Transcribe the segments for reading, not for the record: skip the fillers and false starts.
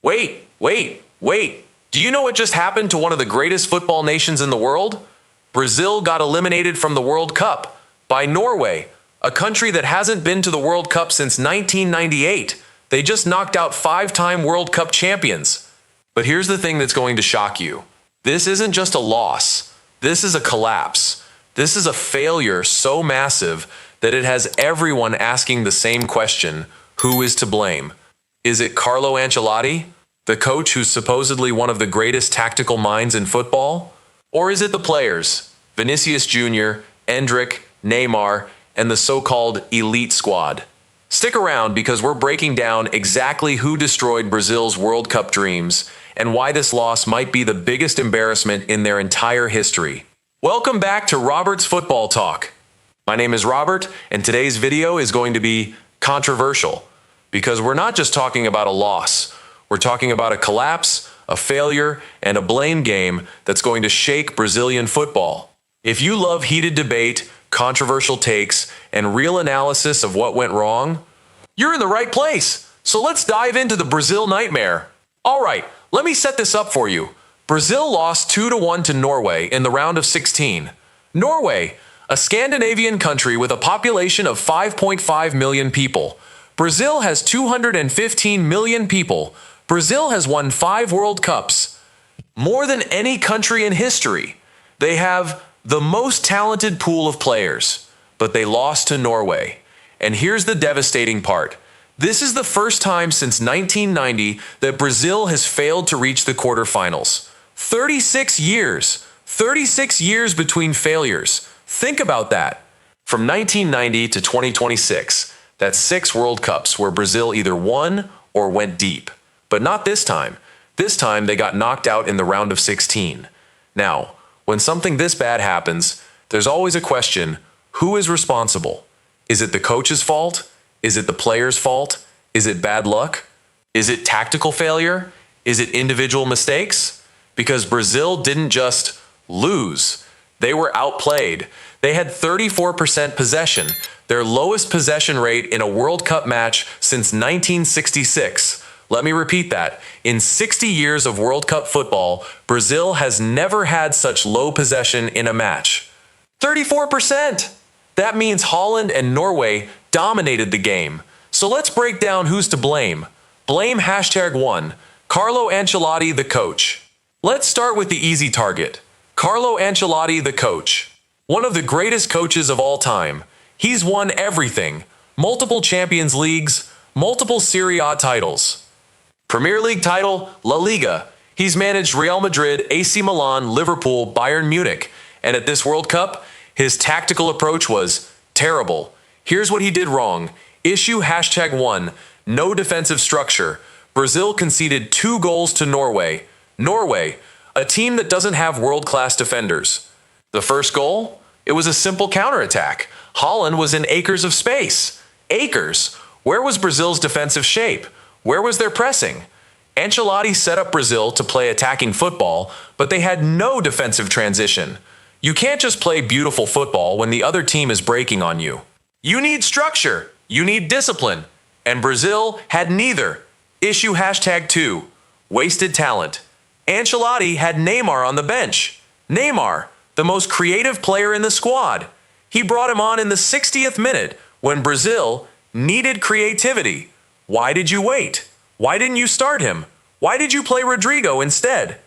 Wait. Do you know what just happened to one of the greatest football nations in the world? Brazil got eliminated from the World Cup by Norway, a country that hasn't been to the World Cup since 1998. They just knocked out 5-time World Cup champions. But here's the thing that's going to shock you. This isn't just a loss. This is a collapse. This is a failure so massive that it has everyone asking the same question: who is to blame? Is it Carlo Ancelotti, the coach who's supposedly one of the greatest tactical minds in football? Or is it the players, Vinicius Jr, Endrick, Neymar, and the so-called elite squad? Stick around because we're breaking down exactly who destroyed Brazil's World Cup dreams and why this loss might be the biggest embarrassment in their entire history. Welcome back to Robert's Football Talk. My name is Robert, and today's video is going to be controversial because we're not just talking about a loss. We're talking about a collapse, a failure, and a blame game that's going to shake Brazilian football. If you love heated debate, controversial takes, and real analysis of what went wrong, you're in the right place. So let's dive into the Brazil nightmare. All right, let me set this up for you. Brazil lost 2-1 to Norway in the round of 16. Norway, a Scandinavian country with a population of 5.5 million people. Brazil has 215 million people. Brazil has won 5 World Cups, more than any country in history. They have the most talented pool of players, but they lost to Norway. And here's the devastating part. This is the first time since 1990 that Brazil has failed to reach the quarterfinals. 36 years. 36 years between failures. Think about that. From 1990 to 2026, that's 6 World Cups where Brazil either won or went deep. But not this time. This time they got knocked out in the round of 16. Now, when something this bad happens, there's always a question: who is responsible? Is it the coach's fault? Is it the player's fault? Is it bad luck? Is it tactical failure? Is it individual mistakes? Because Brazil didn't just lose. They were outplayed. They had 34% possession, their lowest possession rate in a World Cup match since 1966. Let me repeat that. In 60 years of World Cup football, Brazil has never had such low possession in a match. 34%! That means Haaland and Norway dominated the game. So let's break down who's to blame. Blame #1, Carlo Ancelotti, the coach. Let's start with the easy target. Carlo Ancelotti, the coach. One of the greatest coaches of all time. He's won everything. Multiple Champions Leagues, multiple Serie A titles. Premier League title, La Liga. He's managed Real Madrid, AC Milan, Liverpool, Bayern Munich. And at this World Cup, his tactical approach was terrible. Here's what he did wrong. Issue #1, no defensive structure. Brazil conceded 2 goals to Norway. Norway, a team that doesn't have world-class defenders. The first goal? It was a simple counterattack. Haaland was in acres of space. Acres? Where was Brazil's defensive shape? Where was their pressing? Ancelotti set up Brazil to play attacking football, but they had no defensive transition. You can't just play beautiful football when the other team is breaking on you. You need structure. You need discipline. And Brazil had neither. Issue #2, wasted talent. Ancelotti had Neymar on the bench. Neymar, the most creative player in the squad. He brought him on in the 60th minute when Brazil needed creativity. Why did you wait? Why didn't you start him? Why did you play Rodrigo instead?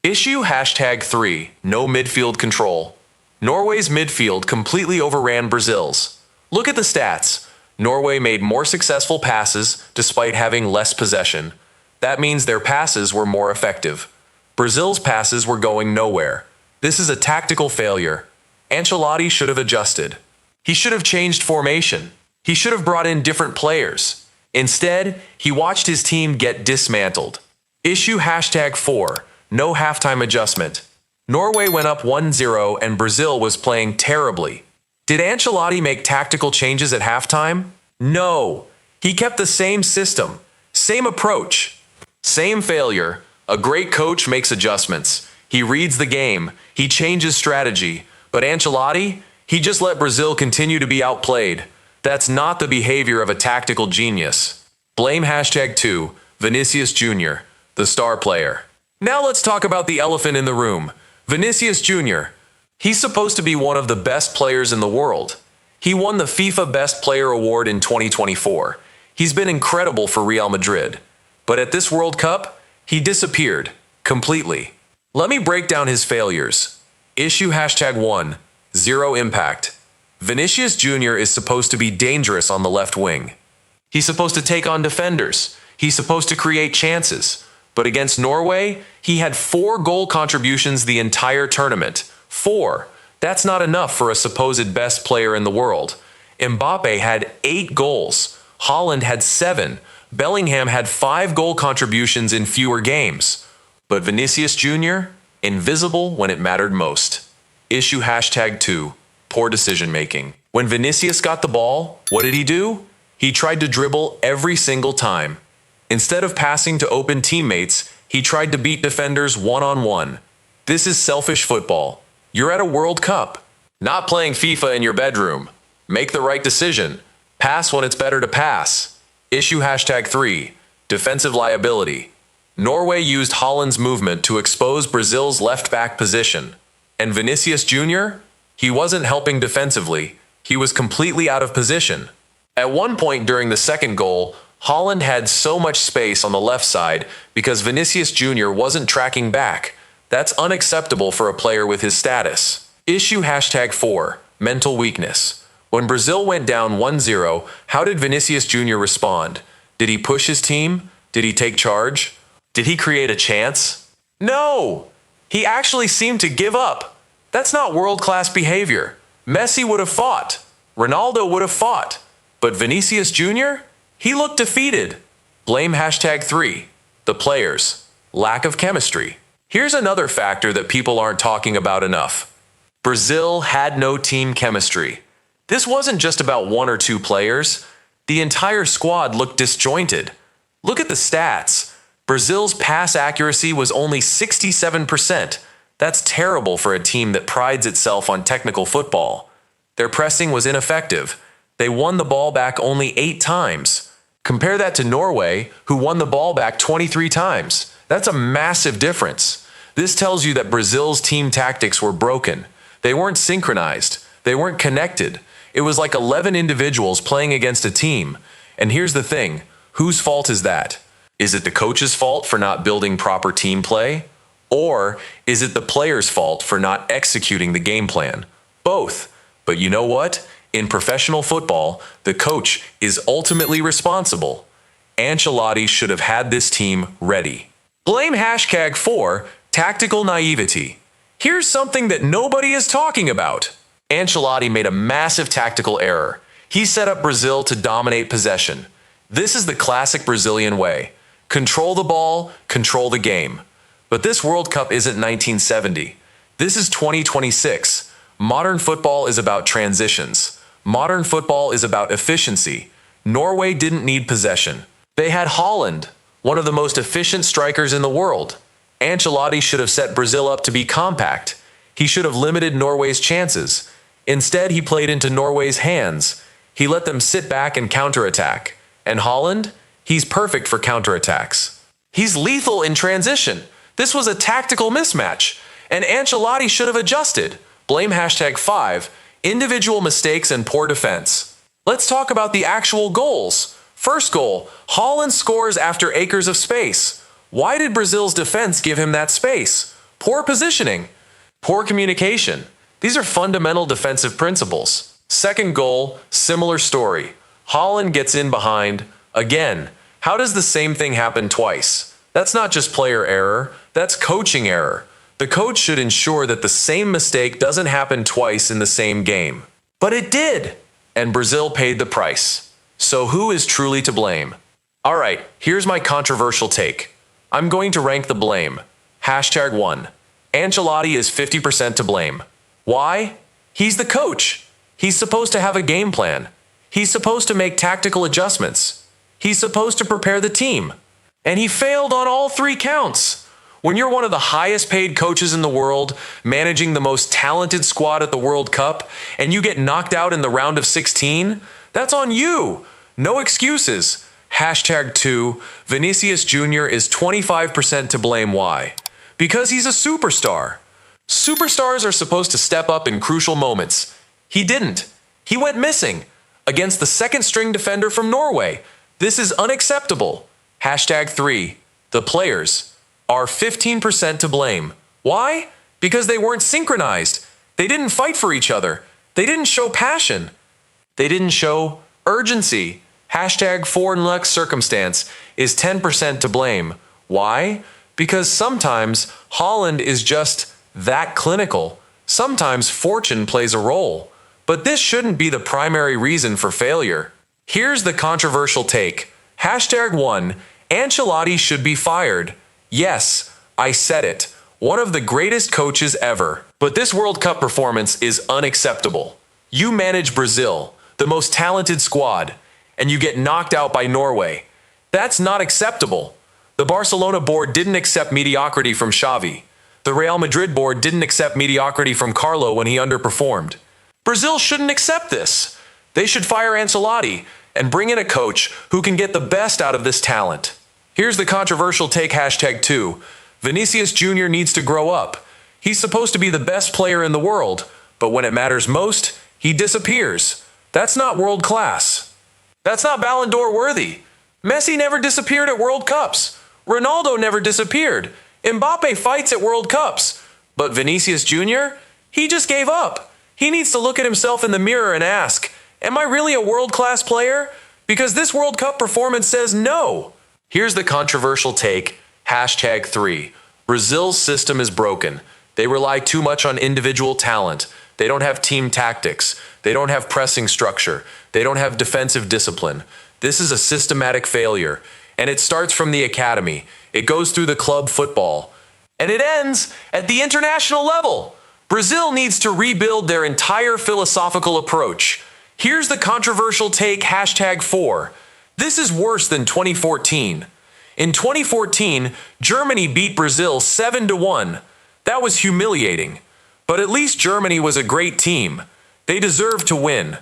Issue #3, no midfield control. Norway's midfield completely overran Brazil's. Look at the stats. Norway made more successful passes despite having less possession. That means their passes were more effective. Brazil's passes were going nowhere. This is a tactical failure. Ancelotti should have adjusted. He should have changed formation. He should have brought in different players. Instead, he watched his team get dismantled. Issue #4, no halftime adjustment. Norway went up 1-0 and Brazil was playing terribly. Did Ancelotti make tactical changes at halftime? No. He kept the same system, same approach, same failure. A great coach makes adjustments. He reads the game. He changes strategy. But Ancelotti, he just let Brazil continue to be outplayed. That's not the behavior of a tactical genius. Blame #2, Vinicius Jr. the star player. Now let's talk about the elephant in the room, Vinicius Jr. He's supposed to be one of the best players in the world. He won the FIFA Best Player Award in 2024. He's been incredible for Real Madrid. But at this World Cup, he disappeared completely. Let me break down his failures. Issue #1, zero impact. Vinicius Jr. is supposed to be dangerous on the left wing. He's supposed to take on defenders. He's supposed to create chances. But against Norway, he had 4 goal contributions the entire tournament. 4. That's not enough for a supposed best player in the world. Mbappe had 8 goals. Haaland had 7. Bellingham had 5 goal contributions in fewer games. But Vinicius Jr., invisible when it mattered most. Issue #2, poor decision making. When Vinicius got the ball, what did he do? He tried to dribble every single time. Instead of passing to open teammates, he tried to beat defenders one-on-one. This is selfish football. You're at a World Cup, not playing FIFA in your bedroom. Make the right decision. Pass when it's better to pass. Issue #3, defensive liability. Norway used Haaland's movement to expose Brazil's left-back position. And Vinicius Jr., he wasn't helping defensively. He was completely out of position. At one point during the second goal, Haaland had so much space on the left side because Vinicius Jr. wasn't tracking back. That's unacceptable for a player with his status. Issue #4, mental weakness. When Brazil went down 1-0, how did Vinicius Jr. respond? Did he push his team? Did he take charge? Did he create a chance? No! He actually seemed to give up. That's not world-class behavior. Messi would have fought. Ronaldo would have fought. But Vinicius Jr.? He looked defeated. Blame #3, the players. Lack of chemistry. Here's another factor that people aren't talking about enough. Brazil had no team chemistry. This wasn't just about 1 or 2 players. The entire squad looked disjointed. Look at the stats. Brazil's pass accuracy was only 67%. That's terrible for a team that prides itself on technical football. Their pressing was ineffective. They won the ball back only 8 times. Compare that to Norway, who won the ball back 23 times. That's a massive difference. This tells you that Brazil's team tactics were broken. They weren't synchronized. They weren't connected. It was like 11 individuals playing against a team. And here's the thing. Whose fault is that? Is it the coach's fault for not building proper team play? Or is it the player's fault for not executing the game plan? Both. But you know what? In professional football, the coach is ultimately responsible. Ancelotti should have had this team ready. Blame #4, tactical naivety. Here's something that nobody is talking about. Ancelotti made a massive tactical error. He set up Brazil to dominate possession. This is the classic Brazilian way. Control the ball, control the game. But this World Cup isn't 1970. This is 2026. Modern football is about transitions. Modern football is about efficiency. Norway didn't need possession. They had Haaland, one of the most efficient strikers in the world. Ancelotti should have set Brazil up to be compact. He should have limited Norway's chances. Instead, he played into Norway's hands. He let them sit back and counterattack. And Haaland? He's perfect for counterattacks. He's lethal in transition. This was a tactical mismatch. And Ancelotti should have adjusted. Blame #5, individual mistakes and poor defense. Let's talk about the actual goals. First goal, Haaland scores after acres of space. Why did Brazil's defense give him that space? Poor positioning. Poor communication. These are fundamental defensive principles. Second goal, similar story. Haaland gets in behind. Again, how does the same thing happen twice? That's not just player error, that's coaching error. The coach should ensure that the same mistake doesn't happen twice in the same game. But it did, and Brazil paid the price. So who is truly to blame? Alright, here's my controversial take. I'm going to rank the blame. #1. Ancelotti is 50% to blame. Why? He's the coach. He's supposed to have a game plan. He's supposed to make tactical adjustments. He's supposed to prepare the team. And he failed on all 3 counts. When you're one of the highest paid coaches in the world, managing the most talented squad at the World Cup, and you get knocked out in the round of 16, that's on you. No excuses. Hashtag 2, Vinicius Jr. is 25% to blame. Why? Because he's a superstar. Superstars are supposed to step up in crucial moments. He didn't. He went missing against the second-string defender from Norway. This is unacceptable. Hashtag 3, the players are 15% to blame. Why? Because they weren't synchronized. They didn't fight for each other. They didn't show passion. They didn't show urgency. Hashtag 4 luck circumstance is 10% to blame. Why? Because sometimes Haaland is just that clinical. Sometimes fortune plays a role. But this shouldn't be the primary reason for failure. Here's the controversial take. Hashtag 1, Ancelotti should be fired. Yes, I said it. One of the greatest coaches ever. But this World Cup performance is unacceptable. You manage Brazil, the most talented squad, and you get knocked out by Norway. That's not acceptable. The Barcelona board didn't accept mediocrity from Xavi. The Real Madrid board didn't accept mediocrity from Carlo when he underperformed. Brazil shouldn't accept this. They should fire Ancelotti and bring in a coach who can get the best out of this talent. Here's the controversial take. Hashtag 2. Vinicius Jr. needs to grow up. He's supposed to be the best player in the world, but when it matters most, he disappears. That's not world class. That's not Ballon d'Or worthy. Messi never disappeared at World Cups. Ronaldo never disappeared. Mbappe fights at World Cups. But Vinicius Jr., he just gave up. He needs to look at himself in the mirror and ask, am I really a world-class player? Because this World Cup performance says no. Here's the controversial take. Hashtag 3. Brazil's system is broken. They rely too much on individual talent. They don't have team tactics. They don't have pressing structure. They don't have defensive discipline. This is a systematic failure. And it starts from the academy. It goes through the club football. And it ends at the international level. Brazil needs to rebuild their entire philosophical approach. Here's the controversial take. Hashtag 4. This is worse than 2014. In 2014, Germany beat Brazil 7-1. That was humiliating. But at least Germany was a great team. They deserved to win.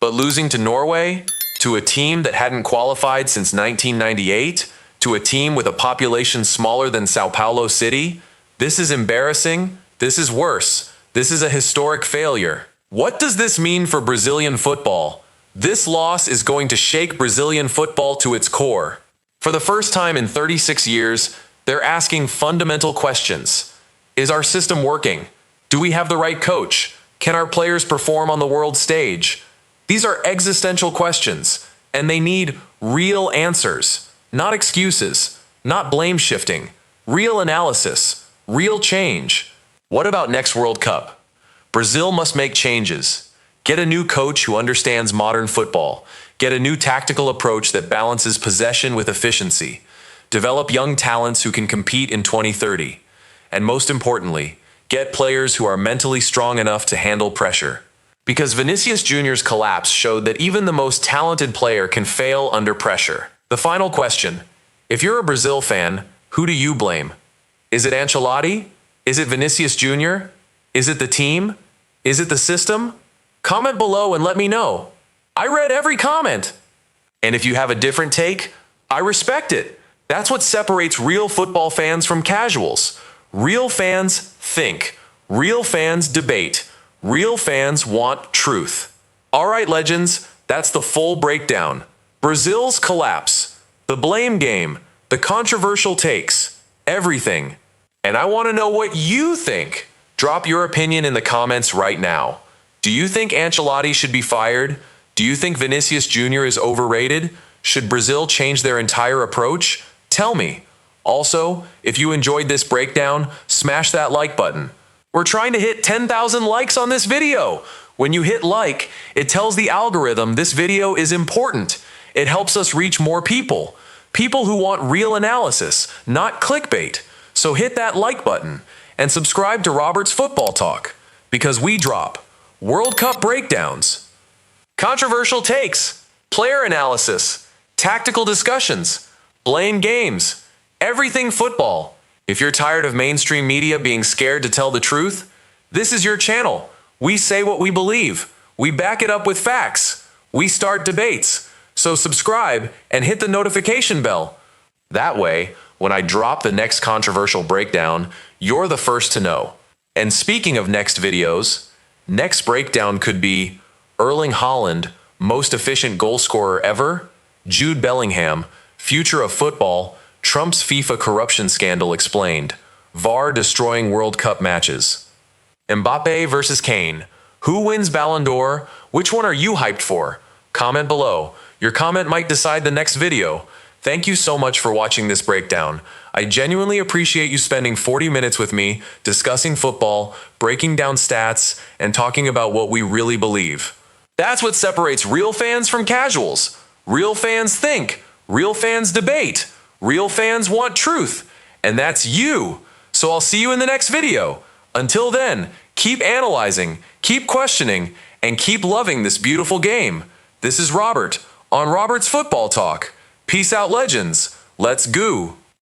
But losing to Norway, to a team that hadn't qualified since 1998, to a team with a population smaller than Sao Paulo City, this is embarrassing. This is worse. This is a historic failure. What does this mean for Brazilian football? This loss is going to shake Brazilian football to its core. For the first time in 36 years, they're asking fundamental questions. Is our system working? Do we have the right coach? Can our players perform on the world stage? These are existential questions, and they need real answers, not excuses, not blame shifting, real analysis, real change. What about next World Cup? Brazil must make changes. Get a new coach who understands modern football. Get a new tactical approach that balances possession with efficiency. Develop young talents who can compete in 2030. And most importantly, get players who are mentally strong enough to handle pressure. Because Vinicius Jr.'s collapse showed that even the most talented player can fail under pressure. The final question: if you're a Brazil fan, who do you blame? Is it Ancelotti? Is it Vinicius Jr.? Is it the team? Is it the system? Comment below and let me know. I read every comment. And if you have a different take, I respect it. That's what separates real football fans from casuals. Real fans think. Real fans debate. Real fans want truth. All right, legends, that's the full breakdown. Brazil's collapse, the blame game, the controversial takes, everything. And I want to know what you think. Drop your opinion in the comments right now. Do you think Ancelotti should be fired? Do you think Vinicius Jr. is overrated? Should Brazil change their entire approach? Tell me. Also, if you enjoyed this breakdown, smash that like button. We're trying to hit 10,000 likes on this video. When you hit like, it tells the algorithm this video is important. It helps us reach more people. People who want real analysis, not clickbait. So hit that like button and subscribe to Robert's Football Talk, because we drop World Cup breakdowns, controversial takes, player analysis, tactical discussions, blame games, everything football. If you're tired of mainstream media being scared to tell the truth, this is your channel. We say what we believe. We back it up with facts. We start debates. So subscribe and hit the notification bell. That way, when I drop the next controversial breakdown, you're the first to know. And speaking of next videos, next breakdown could be Erling Haaland, most efficient goal scorer ever, Jude Bellingham, future of football, Trump's FIFA corruption scandal explained, VAR destroying World Cup matches. Mbappe versus Kane. Who wins Ballon d'Or? Which one are you hyped for? Comment below. Your comment might decide the next video. Thank you so much for watching this breakdown. I genuinely appreciate you spending 40 minutes with me, discussing football, breaking down stats, and talking about what we really believe. That's what separates real fans from casuals. Real fans think. Real fans debate. Real fans want truth. And that's you. So I'll see you in the next video. Until then, keep analyzing, keep questioning, and keep loving this beautiful game. This is Robert on Robert's Football Talk. Peace out, legends. Let's goo.